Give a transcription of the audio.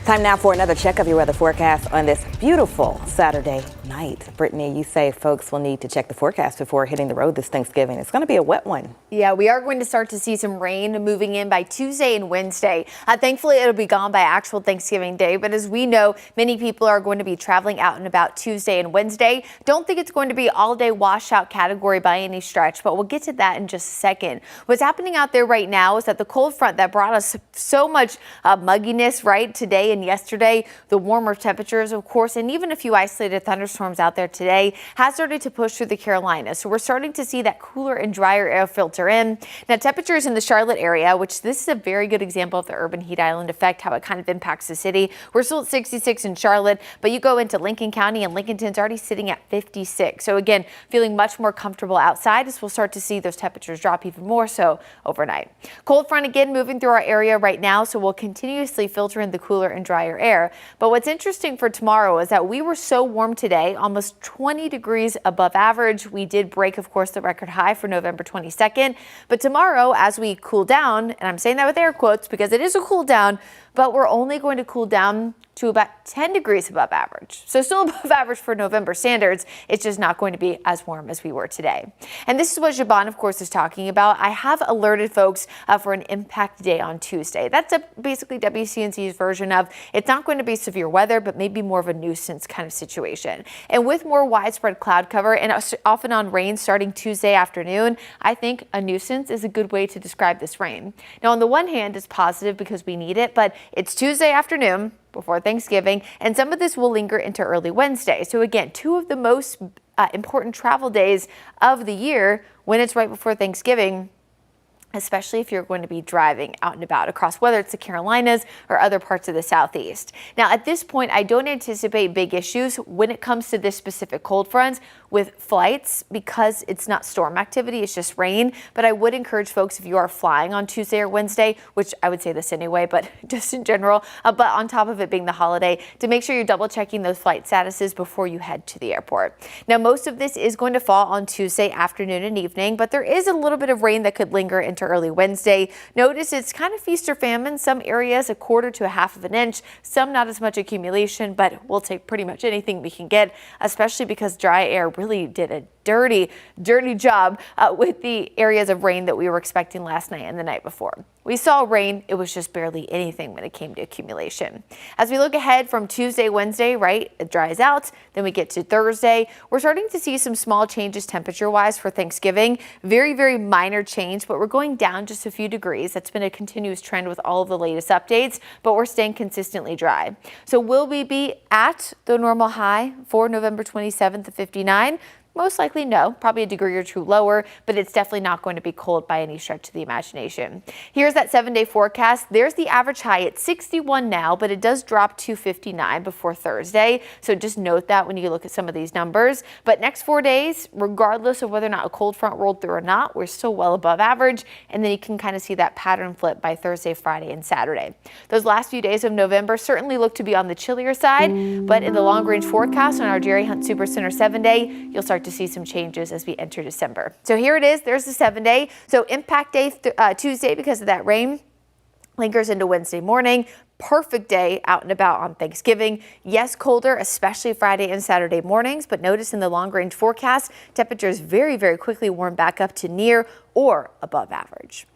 Time now for another check of your weather forecast on this beautiful Saturday night. Brittany, you say folks will need to check the forecast before hitting the road this Thanksgiving. It's going to be a wet one. Yeah, we are going to start to see some rain moving in by Tuesday and Wednesday. Thankfully, it'll be gone by actual Thanksgiving Day. But as we know, many people are going to be traveling out and about Tuesday and Wednesday. Don't think it's going to be all day washout category by any stretch, but we'll get to that in just a second. What's happening out there right now is that the cold front that brought us so much mugginess right today and yesterday, the warmer temperatures, of course, and even a few isolated thunderstorms out there today has started to push through the Carolinas. So we're starting to see that cooler and drier air filter in. Now, temperatures in the Charlotte area, which this is a very good example of the urban heat island effect, how it kind of impacts the city. We're still at 66 in Charlotte, but you go into Lincoln County and Lincolnton's already sitting at 56. So again, feeling much more comfortable outside as we'll start to see those temperatures drop even more so overnight. Cold front again moving through our area right now, so we'll continuously filter in the cooler and drier air. But what's interesting for tomorrow is that we were so warm today, almost 20 degrees above average. We did break, of course, the record high for November 22nd. But tomorrow, as we cool down, and I'm saying that with air quotes because it is a cool down, but we're only going to cool down to about 10 degrees above average. So still above average for November standards. It's just not going to be as warm as we were today. And this is what Jabon, of course, is talking about. I have alerted folks for an impact day on Tuesday. That's basically WCNC's version of it's not going to be severe weather, but maybe more of a nuisance kind of situation. And with more widespread cloud cover and off and on rain starting Tuesday afternoon, I think a nuisance is a good way to describe this rain. Now, on the one hand, it's positive because we need it, but it's Tuesday afternoon before Thanksgiving, and some of this will linger into early Wednesday. So again, two of the most important travel days of the year when it's right before Thanksgiving, especially if you're going to be driving out and about across whether it's the Carolinas or other parts of the Southeast. Now, at this point, I don't anticipate big issues when it comes to this specific cold front with flights because it's not storm activity, it's just rain. But I would encourage folks, if you are flying on Tuesday or Wednesday, which I would say this anyway, but just in general, but on top of it being the holiday, to make sure you're double checking those flight statuses before you head to the airport. Now, most of this is going to fall on Tuesday afternoon and evening, but there is a little bit of rain that could linger into early Wednesday. Notice it's kind of feast or famine. Some areas 1/4 to 1/2 of an inch, some not as much accumulation, but we'll take pretty much anything we can get, especially because dry air really did a dirty job with the areas of rain that we were expecting last night and the night before. We saw rain, it was just barely anything when it came to accumulation. As we look ahead from Tuesday, Wednesday, right, it dries out, then we get to Thursday. We're starting to see some small changes temperature-wise for Thanksgiving. Very, very minor change, but we're going down just a few degrees. That's been a continuous trend with all of the latest updates, but we're staying consistently dry. So will we be at the normal high for November 27th of 59? Most likely no, probably a degree or two lower, but it's definitely not going to be cold by any stretch of the imagination. Here's that 7-day forecast. There's the average high at 61 now, but it does drop to 59 before Thursday. So just note that when you look at some of these numbers. But next 4 days, regardless of whether or not a cold front rolled through or not, we're still well above average. And then you can kind of see that pattern flip by Thursday, Friday, and Saturday. Those last few days of November certainly look to be on the chillier side, but in the long range forecast on our Jerry Hunt Supercenter 7-day, you'll start to see some changes as we enter December. So here it is. There's the 7-day. So impact day Tuesday because of that rain lingers into Wednesday morning. Perfect day out and about on Thanksgiving. Yes, colder, especially Friday and Saturday mornings, but notice in the long range forecast, temperatures very, very quickly warm back up to near or above average.